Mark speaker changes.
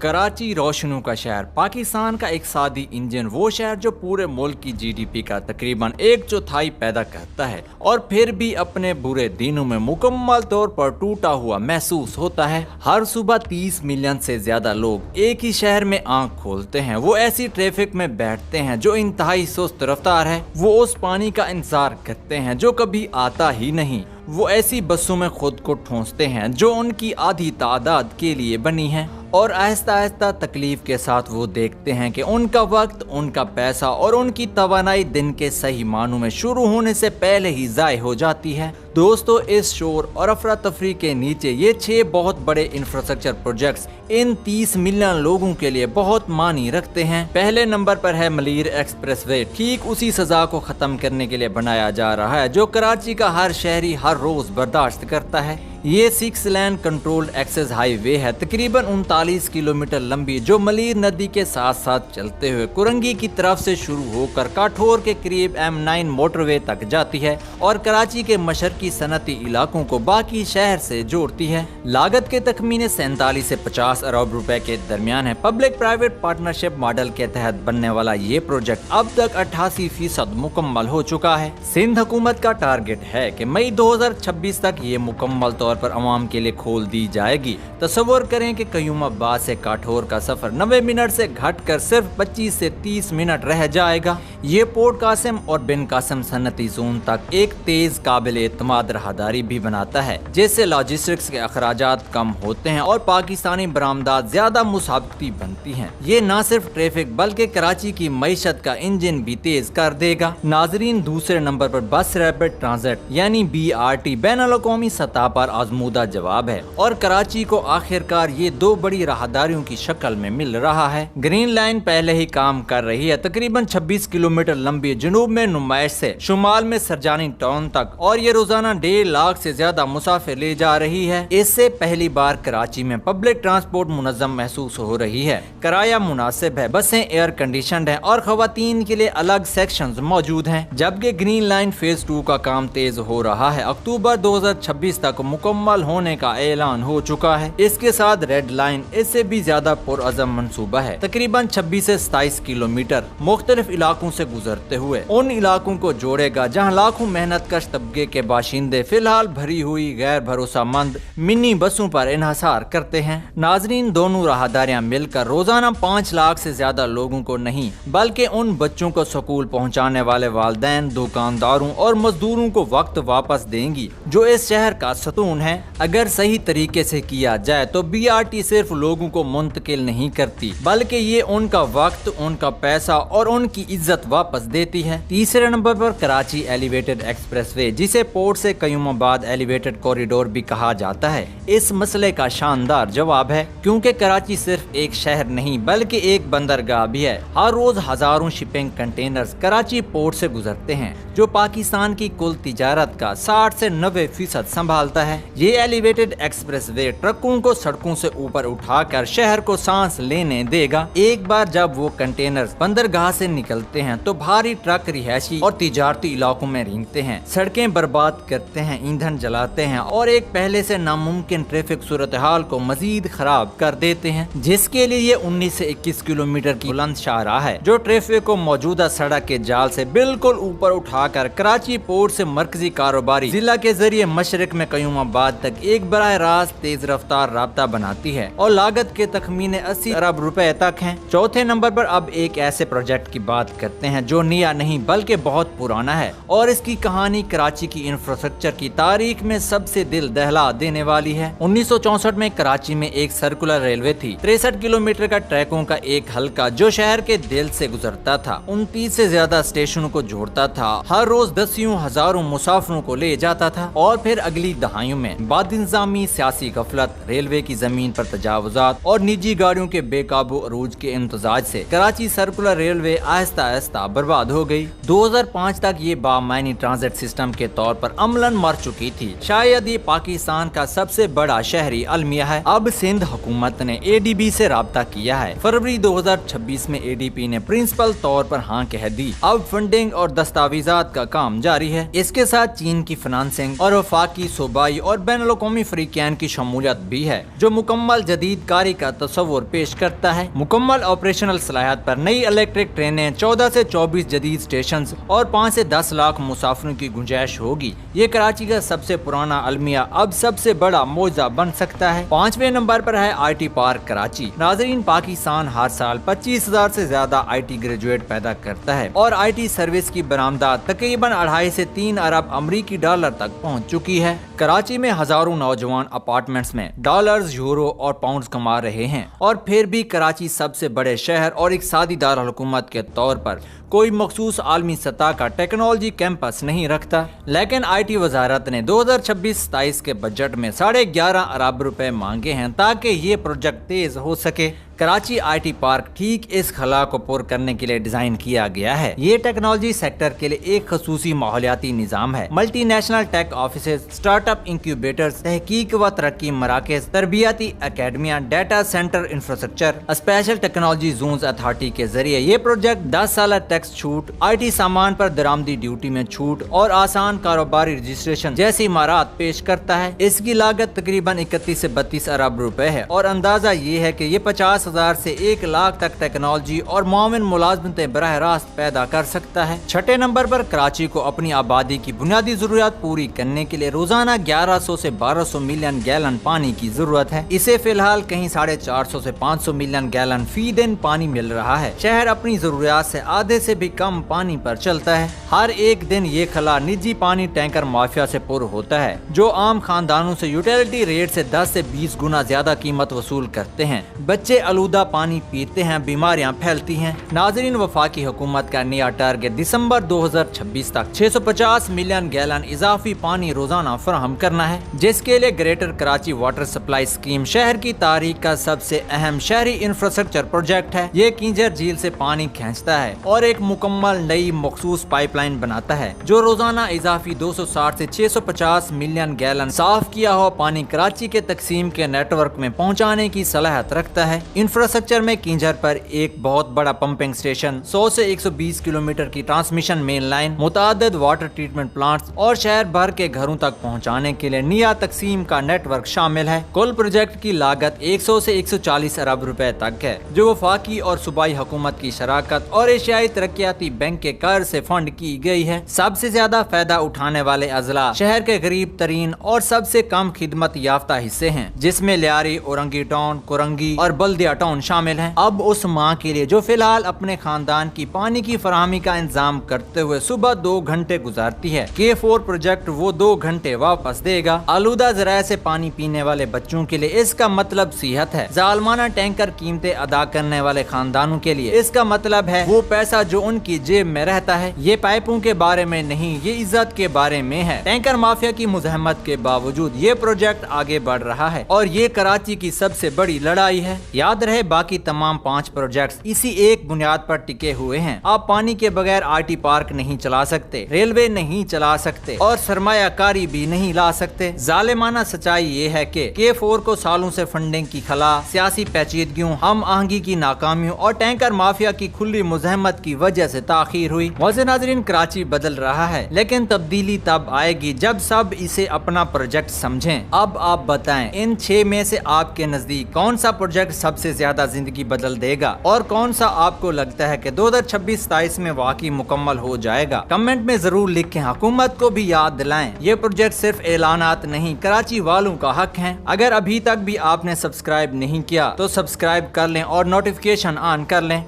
Speaker 1: कराची रोशनों का शहर, पाकिस्तान का इक़्तिसादी इंजन, वो शहर जो पूरे मुल्क की जीडीपी का तकरीबन 1/4 पैदा करता है और फिर भी अपने बुरे दिनों में मुकम्मल तौर पर टूटा हुआ महसूस होता है। हर सुबह 30 मिलियन से ज्यादा लोग एक ही शहर में आंख खोलते हैं। वो ऐसी ट्रैफिक में बैठते हैं जो इंतहाई सुस्त रफ्तार है। वो उस पानी का इंतजार करते हैं जो कभी आता ही नहीं। वो ऐसी बसों में खुद को ठूंसते हैं जो उनकी आधी तादाद के लिए बनी है और आहिस्ता आहिस्ता तकलीफ के साथ वो देखते हैं कि उनका वक्त, उनका पैसा और उनकी तवानाई दिन के सही मानों में शुरू होने से पहले ही ज़ाय हो जाती है। दोस्तों, इस शोर और अफरा तफरी के नीचे ये 6 बहुत बड़े इंफ्रास्ट्रक्चर प्रोजेक्ट्स इन 30 मिलियन लोगों के लिए बहुत मानी रखते हैं। पहले नंबर पर है मलीर एक्सप्रेसवे। ठीक उसी सजा को खत्म करने के लिए बनाया जा रहा है जो कराची का हर शहरी हर रोज बर्दाश्त करता है। ये 6 लेन कंट्रोल्ड एक्सेस हाईवे है, तकरीबन 39 किलोमीटर लंबी, जो मलीर नदी के साथ साथ चलते हुए कुरंगी की तरफ से शुरू होकर काठोर के करीब M9 मोटरवे तक जाती है और कराची के मशरकी सनती इलाकों को बाकी शहर से जोड़ती है। लागत के तखमीने 47 से 50 अरब रुपए के दरमियान है। पब्लिक प्राइवेट पार्टनरशिप मॉडल के तहत बनने वाला ये प्रोजेक्ट अब तक 88% मुकम्मल हो चुका है। सिंध हुकूमत का टारगेट है कि मई 2026 तक ये मुकम्मल तौर पर अवाम के लिए खोल दी जाएगी। तसव्वुर करें कि कयूमाबाद से काठोर का सफर 90 मिनट से घटकर सिर्फ 25 से 30 मिनट रह जाएगा। ये पोर्ट कासिम और बिन कासिम सनती जोन तक एक तेज काबिल एतमाद राहदारी भी बनाता है, जिससे लॉजिस्टिक्स के अखराजात कम होते हैं और पाकिस्तानी बरामदात ज्यादा मुसाबकती बनती हैं। ये न सिर्फ ट्रैफिक बल्कि कराची की मईशत का इंजन भी तेज कर देगा। नाजरीन, दूसरे नंबर पर बस रैपिड ट्रांजिट यानी BRT बैनुल-अक़वामी सतह पर आजमूदा जवाब है और कराची को आखिरकार ये 2 बड़ी राहदारियों की शक्ल में मिल रहा है। ग्रीन लाइन पहले ही काम कर रही है, तकरीबन 26 किलोमीटर लंबी, जनूब में नुमाइश से शुमाल में सरजानी टाउन तक, और ये रोजाना 1.5 लाख से ज्यादा मुसाफिर ले जा रही है। इससे पहली बार कराची में पब्लिक ट्रांसपोर्ट मुनज़्ज़म महसूस हो रही है। किराया मुनासिब है, बसें एयर कंडीशनड है और खवातीन के लिए अलग सेक्शंस मौजूद हैं। जबकि ग्रीन लाइन फेज 2 का काम तेज हो रहा है, अक्टूबर 2026 तक मुकम्मल होने का ऐलान हो चुका है। इसके साथ रेड लाइन इससे भी ज्यादा पुरअज़म मंसूबा है, तकरीबन 26 से 27 किलोमीटर मुख्तलिफ इलाकों से गुजरते हुए उन इलाकों को जोड़ेगा जहां लाखों मेहनत कश तबके के बाशिंदे फिलहाल भरी हुई गैर भरोसामंद मिनी बसों पर इन्हसार करते हैं। नाजरीन, दोनों राहदारियां मिलकर रोजाना 5 लाख से ज्यादा लोगों को नहीं बल्कि उन बच्चों को स्कूल पहुंचाने वाले वालिदैन, दुकानदारों और मजदूरों को वक्त वापस देंगी जो इस शहर का सतून है। अगर सही तरीके से किया जाए तो BRT सिर्फ लोगों को मुंतकिल नहीं करती बल्कि ये उनका वक्त, उनका पैसा और उनकी इज्जत वापस देती है। तीसरे नंबर पर कराची एलिवेटेड एक्सप्रेसवे, जिसे पोर्ट से कयूमाबाद एलिवेटेड कॉरिडोर भी कहा जाता है, इस मसले का शानदार जवाब है, क्योंकि कराची सिर्फ एक शहर नहीं बल्कि एक बंदरगाह भी है। हर रोज हजारों शिपिंग कंटेनर्स कराची पोर्ट से गुजरते हैं जो पाकिस्तान की कुल तिजारत का 60 से 90% संभालता है। ये एलिवेटेड एक्सप्रेसवे ट्रकों को सड़कों से ऊपर उठाकर शहर को सांस लेने देगा। एक बार जब वो कंटेनर्स बंदरगाह से निकलते हैं तो भारी ट्रक रिहायशी और तिजारती इलाकों में रेंगते हैं, सड़कें बर्बाद करते हैं, ईंधन जलाते हैं और एक पहले से नामुमकिन ट्रैफिक सूरत हाल को मजीद खराब कर देते हैं, जिसके लिए ये 19 से 21 किलोमीटर की बुलंद शाहराह है जो ट्रैफिक को मौजूदा सड़क के जाल से बिल्कुल ऊपर उठाकर कराची पोर्ट से मरकजी कारोबारी जिला के जरिए मशरक में कयूमाबाद तक एक बराह रास्त तेज रफ्तार राब्ता बनाती है और लागत के तखमीने 80 अरब रुपए तक हैं। चौथे नंबर पर अब एक ऐसे प्रोजेक्ट की बात करते हैं जो नया नहीं बल्कि बहुत पुराना है और इसकी कहानी कराची की इंफ्रास्ट्रक्चर की तारीख में सबसे दिल दहला देने वाली है। 1964 में कराची में एक सर्कुलर रेलवे थी, 63 किलोमीटर का ट्रैकों का एक हल्का जो शहर के दिल से गुजरता था, 29 से ज्यादा स्टेशनों को जोड़ता था, हर रोज दसियों हजारों मुसाफिरों को ले जाता था। और फिर अगली दहाइयों में बदइंतजामी, सियासी गफलत, रेलवे की जमीन पर तजावुजात और निजी गाड़ियों के बेकाबू अरूज के इम्तजाज से कराची सर्कुलर रेलवे आहिस्ता आहिस्ता बर्बाद हो गई। 2005 तक ये बामायनी ट्रांजिट सिस्टम के तौर पर अमलन मर चुकी थी। शायद ये पाकिस्तान का सबसे बड़ा शहरी अलमिया है। अब सिंध हुकूमत ने ADB से राब्ता किया है। फरवरी 2026 में ADB ने प्रिंसिपल तौर पर हाँ कह दी। अब फंडिंग और दस्तावेजात का काम जारी है। इसके साथ चीन की फाइनेंसिंग और वफाकी सूबाई और اور بین الاقوامی فریقین کی شمولیت بھی ہے جو مکمل جدید کاری کا تصور پیش کرتا ہے۔ مکمل آپریشنل صلاحیت پر نئی الیکٹرک ٹرینیں، 14 سے 24 جدید اسٹیشنز اور 5 سے 10 لاکھ مسافروں کی گنجائش ہوگی۔ یہ کراچی کا سب سے پرانا المیہ اب سب سے بڑا معجزہ بن سکتا ہے۔ 5ویں نمبر پر ہے آئی ٹی پارک کراچی۔ ناظرین، پاکستان ہر سال 25,000 سے زیادہ آئی ٹی گریجویٹ پیدا کرتا ہے اور آئی ٹی سروس کی برآمدات تقریباً 2.5 سے 3 ارب امریکی ڈالر تک پہنچ چکی ہے۔ کراچی میں ہزاروں نوجوان اپارٹمنٹس میں ڈالرز، یورو اور پاؤنڈز کما رہے ہیں، اور پھر بھی کراچی سب سے بڑے شہر اور اقتصادی دارالحکومت کے طور پر کوئی مخصوص عالمی سطح کا ٹیکنالوجی کیمپس نہیں رکھتا۔ لیکن آئی ٹی وزارت نے 2026-27 کے بجٹ میں 11.5 ارب روپے مانگے ہیں تاکہ یہ پروجیکٹ تیز ہو سکے۔ کراچی آئی ٹی پارک ٹھیک اس خلا کو پور کرنے کے لیے ڈیزائن کیا گیا ہے۔ یہ ٹیکنالوجی سیکٹر کے لیے ایک خصوصی ماحولیاتی نظام ہے۔ Multi national tech offices, start up incubators, تحقیق و ترقی مراکز، تربیتی اکیڈمیاں، data centre infrastructure, special technology zones authority کے ذریعے یہ پروجیکٹ 10 سالہ ٹیکس چھوٹ، آئی ٹی سامان پر درآمدی ڈیوٹی میں چھوٹ اور آسان کاروباری رجسٹریشن جیسی امارات پیش کرتا ہے۔ اس کی لاگت تقریباً 31 سے 32 ارب روپے ہے اور اندازہ یہ ہے کہ یہ 50,000 سے 1 لاکھ تک ٹیکنالوجی اور معاون ملازمتیں براہ راست پیدا کر سکتا ہے۔ 6 نمبر پر کراچی کو اپنی آبادی کی بنیادی ضروریات پوری کرنے کے لیے روزانہ 1100 سے 1200 ملین گیلن پانی کی ضرورت ہے۔ اسے فی الحال کہیں 450 سے 500 ملین گیلن فی دن پانی مل رہا ہے۔ شہر اپنی ضروریات سے آدھے سے بھی کم پانی پر چلتا ہے۔ ہر ایک دن یہ خلا نجی پانی ٹینکر مافیا سے پر ہوتا ہے جو عام خاندانوں سے یوٹیلیٹی ریٹ سے 10 سے 20 گنا زیادہ قیمت وصول کرتے ہیں۔ بچے آلودہ پانی پیتے ہیں، بیماریاں پھیلتی ہیں۔ ناظرین، وفاقی حکومت کا نیا ٹارگٹ دسمبر 2026 تک 650 ملین گیلن اضافی پانی روزانہ فراہم کرنا ہے، جس کے لیے greater Karachi water supply scheme شہر کی تاریخ کا سب سے اہم شہری انفراسٹرکچر پروجیکٹ ہے۔ یہ کینجر جھیل سے پانی کھینچتا ہے اور ایک مکمل نئی مخصوص پائپ لائن بناتا ہے جو روزانہ اضافی 260 سے 650 ملین گیلن صاف کیا ہوا پانی کراچی کے تقسیم کے نیٹ ورک میں پہنچانے کی صلاحیت رکھتا ہے۔ انفراسٹرکچر میں کینجر پر ایک بہت بڑا پمپنگ اسٹیشن، 100 سے 120 کلومیٹر کی ٹرانسمیشن مین لائن، متعدد واٹر ٹریٹمنٹ پلانٹس اور شہر بھر کے گھروں تک پہنچانے کے لیے نیا تقسیم کا نیٹ ورک شامل ہے۔ کل پروجیکٹ کی لاگت 100 سے 140 ارب روپے تک ہے جو وفاقی اور صوبائی حکومت کی شراکت اور ایشیائی ترقیاتی بینک کے قرض سے فنڈ کی گئی ہے۔ سب سے زیادہ فائدہ اٹھانے والے اضلاع شہر کے غریب ترین اور سب سے کم خدمت یافتہ حصے ہیں، جس میں لیاری، اورنگی ٹاؤن، کورنگی اور بلدیہ ٹاؤن شامل ہیں۔ اب اس ماں کے لیے جو فی الحال اپنے خاندان کی پانی کی فراہمی کا انتظام کرتے ہوئے صبح 2 گھنٹے گزارتی ہے، K4 پروجیکٹ وہ 2 گھنٹے واپس دے گا۔ آلودہ ذرائع سے پانی پینے والے بچوں کے لیے اس کا مطلب صحت ہے۔ ظالمانہ ٹینکر قیمتیں ادا کرنے والے خاندانوں کے لیے اس کا مطلب ہے وہ پیسہ جو ان کی جیب میں رہتا ہے۔ یہ پائپوں کے بارے میں نہیں، یہ عزت کے بارے میں ہے۔ ٹینکر مافیا کی مزاحمت کے باوجود یہ پروجیکٹ آگے بڑھ رہا ہے اور یہ کراچی کی سب سے بڑی لڑائی ہے۔ یاد رہے، باقی تمام 5 پروجیکٹس اسی ایک بنیاد پر ٹکے ہوئے ہیں۔ آپ پانی کے بغیر آئی ٹی پارک نہیں چلا سکتے، ریلوے نہیں چلا سکتے اور سرمایہ کاری بھی نہیں لا سکتے۔ ظالمانہ سچائی یہ ہے کہ K4 کو سالوں سے فنڈنگ کی خلا، سیاسی پیچیدگیوں، ہم آہنگی کی ناکامیوں اور ٹینکر مافیا کی کھلی مزاحمت کی وجہ سے تاخیر ہوئی۔ معزز ناظرین، کراچی بدل رہا ہے لیکن تبدیلی تب آئے گی جب سب اسے اپنا پروجیکٹ سمجھیں۔ اب آپ بتائیں، ان 6 میں سے آپ کے نزدیک کون سا پروجیکٹ سب سے زیادہ زندگی بدل دے گا اور کون سا آپ کو لگتا ہے کہ 2026-27 میں واقعی مکمل ہو جائے گا؟ کمنٹ میں ضرور لکھیں۔ حکومت کو بھی یاد دلائیں، یہ پروجیکٹ صرف اعلانات نہیں، کراچی والوں کا حق ہیں۔ اگر ابھی تک بھی آپ نے سبسکرائب نہیں کیا تو سبسکرائب کر لیں اور نوٹیفیکیشن آن کر لیں۔